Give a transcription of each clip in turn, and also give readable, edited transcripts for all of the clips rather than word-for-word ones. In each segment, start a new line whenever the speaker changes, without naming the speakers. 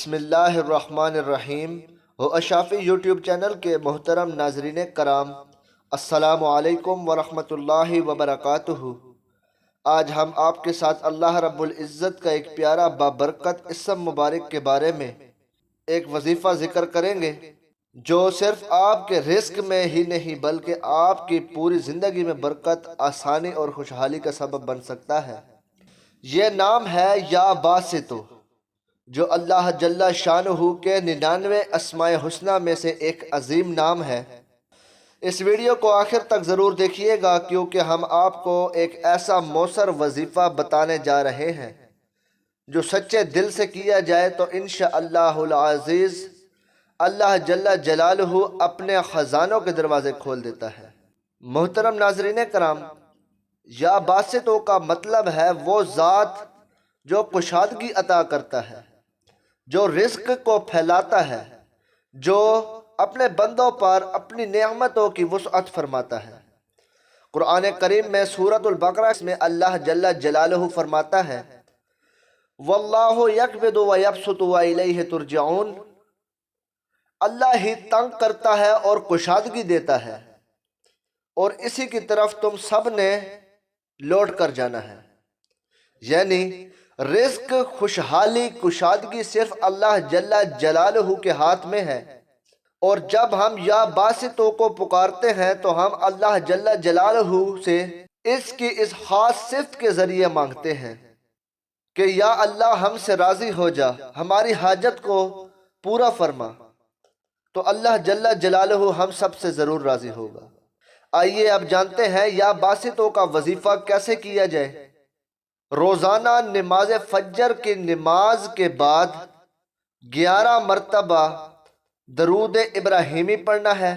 بسم اللہ الرحمن الرحیم و اشافی یوٹیوب چینل کے محترم ناظرین کرام، السلام علیکم ورحمۃ اللہ وبرکاتہ۔ آج ہم آپ کے ساتھ اللہ رب العزت کا ایک پیارا بابرکت اسم مبارک کے بارے میں ایک وظیفہ ذکر کریں گے جو صرف آپ کے رزق میں ہی نہیں بلکہ آپ کی پوری زندگی میں برکت، آسانی اور خوشحالی کا سبب بن سکتا ہے۔ یہ نام ہے یا باسطو، جو اللہ جل شانہ کے 99 اسماء حسنہ میں سے ایک عظیم نام ہے۔ اس ویڈیو کو آخر تک ضرور دیکھیے گا کیونکہ ہم آپ کو ایک ایسا موثر وظیفہ بتانے جا رہے ہیں جو سچے دل سے کیا جائے تو انشاءاللہ العزیز اللہ جل جلالہ اپنے خزانوں کے دروازے کھول دیتا ہے۔ محترم ناظرین کرام، یا باسطوں کا مطلب ہے وہ ذات جو کشادگی عطا کرتا ہے، جو رزق کو پھیلاتا ہے، جو اپنے بندوں پر اپنی نعمتوں کی وسعت فرماتا ہے۔ قرآن کریم میں سورۃ البقرہ میں اللہ جل جلالہ فرماتا ہے واللہ یقبض ویبسط والیہ ترجعون، اللہ ہی تنگ کرتا ہے اور کشادگی دیتا ہے اور اسی کی طرف تم سب نے لوٹ کر جانا ہے۔ یعنی رزق، خوشحالی، کشادگی صرف اللہ جل جلالہ کے ہاتھ میں ہے، اور جب ہم یا باسطوں کو پکارتے ہیں تو ہم اللہ جل جلالہ سے اس کی اس خاص صفت کے ذریعے مانگتے ہیں کہ یا اللہ ہم سے راضی ہو جا، ہماری حاجت کو پورا فرما، تو اللہ جل جلالہ ہم سب سے ضرور راضی ہوگا۔ آئیے اب جانتے ہیں یا باسطوں کا وظیفہ کیسے کیا جائے۔ روزانہ نماز فجر کی نماز کے بعد 11 مرتبہ درود ابراہیمی پڑھنا ہے،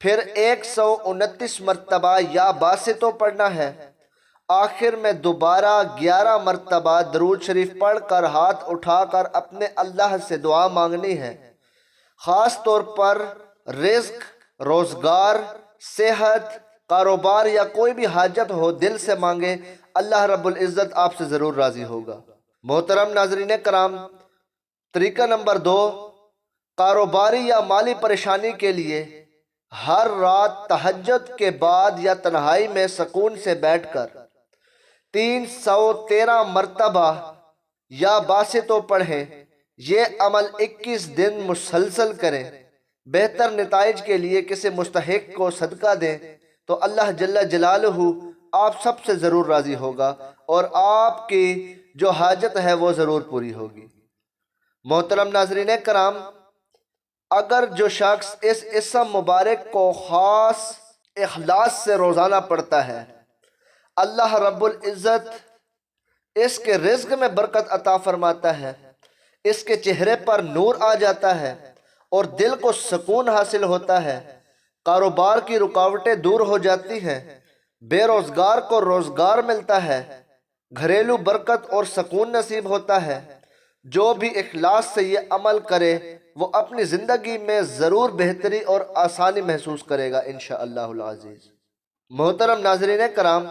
پھر 129 مرتبہ یا باسطوں پڑھنا ہے، آخر میں دوبارہ 11 مرتبہ درود شریف پڑھ کر ہاتھ اٹھا کر اپنے اللہ سے دعا مانگنی ہے۔ خاص طور پر رزق، روزگار، صحت، کاروبار یا کوئی بھی حاجت ہو دل سے مانگے، اللہ رب العزت آپ سے ضرور راضی ہوگا۔ محترم ناظرین کرام، طریقہ نمبر 2، کاروباری یا مالی پریشانی کے لیے ہر رات تہجد کے بعد یا تنہائی میں سکون سے بیٹھ کر 313 مرتبہ یا باسطوں پڑھیں۔ یہ عمل 21 دن مسلسل کریں۔ بہتر نتائج کے لیے کسی مستحق کو صدقہ دیں تو اللہ جل جلالہ آپ سب سے ضرور راضی ہوگا اور آپ کی جو حاجت ہے وہ ضرور پوری ہوگی۔ محترم ناظرین کرام، اگر جو شخص اس اسم مبارک کو خاص اخلاص سے روزانہ پڑھتا ہے، اللہ رب العزت اس کے رزق میں برکت عطا فرماتا ہے، اس کے چہرے پر نور آ جاتا ہے اور دل کو سکون حاصل ہوتا ہے، کاروبار کی رکاوٹیں دور ہو جاتی ہیں، بے روزگار کو روزگار ملتا ہے، گھریلو برکت اور سکون نصیب ہوتا ہے۔ جو بھی اخلاص سے یہ عمل کرے وہ اپنی زندگی میں ضرور بہتری اور آسانی محسوس کرے گا انشاءاللہ العزیز۔ محترم ناظرین کرام،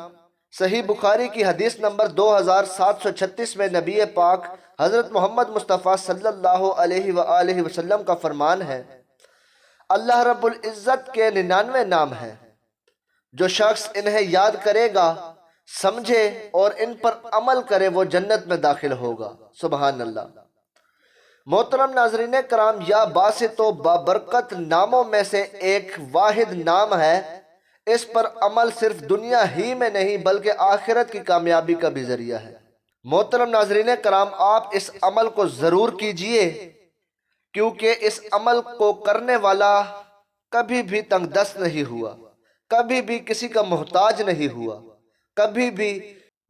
صحیح بخاری کی حدیث نمبر 2736 میں نبی پاک حضرت محمد مصطفیٰ صلی اللہ علیہ وآلہ وسلم کا فرمان ہے، اللہ رب العزت کے 99 نام ہیں، جو شخص انہیں یاد کرے گا، سمجھے اور ان پر عمل کرے وہ جنت میں داخل ہوگا۔ سبحان اللہ۔ محترم ناظرین کرام، یا باسطوں بابرکت ناموں میں سے ایک واحد نام ہے۔ اس پر عمل صرف دنیا ہی میں نہیں بلکہ آخرت کی کامیابی کا بھی ذریعہ ہے۔ محترم ناظرین کرام، آپ اس عمل کو ضرور کیجئے کیونکہ اس عمل کو کرنے والا کبھی بھی تنگ دست نہیں ہوا، کبھی بھی کسی کا محتاج نہیں ہوا، کبھی بھی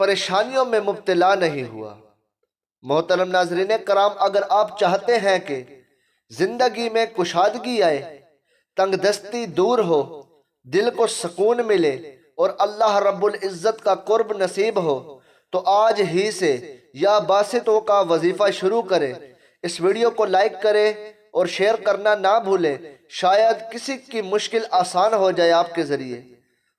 پریشانیوں میں مبتلا نہیں ہوا۔ محترم ناظرین کرام، اگر آپ چاہتے ہیں کہ زندگی میں کشادگی آئے، تنگ دستی دور ہو، دل کو سکون ملے اور اللہ رب العزت کا قرب نصیب ہو تو آج ہی سے یا باسطوں کا وظیفہ شروع کریں۔ اس ویڈیو کو لائک کریں اور شیئر کرنا نہ بھولیں، شاید کسی کی مشکل آسان ہو جائے آپ کے ذریعے۔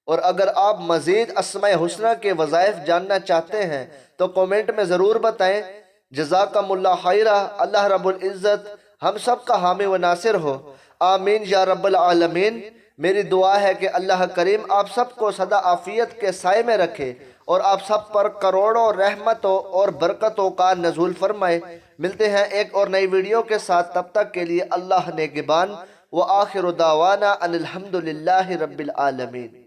اور اگر آپ مزید اسماء حسنہ کے وظائف جاننا چاہتے ہیں تو کومنٹ میں ضرور بتائیں۔ جزاکم اللہ خیرہ۔ اللہ رب العزت ہم سب کا حامی و ناصر ہو، آمین یا رب العالمین۔ میری دعا ہے کہ اللہ کریم آپ سب کو سدا عافیت کے سائے میں رکھے اور آپ سب پر کروڑوں رحمتوں اور برکتوں کا نزول فرمائے۔ ملتے ہیں ایک اور نئی ویڈیو کے ساتھ، تب تک کے لیے اللہ نگہبان، وآخر دعوانا ان الحمدللہ رب العالمین۔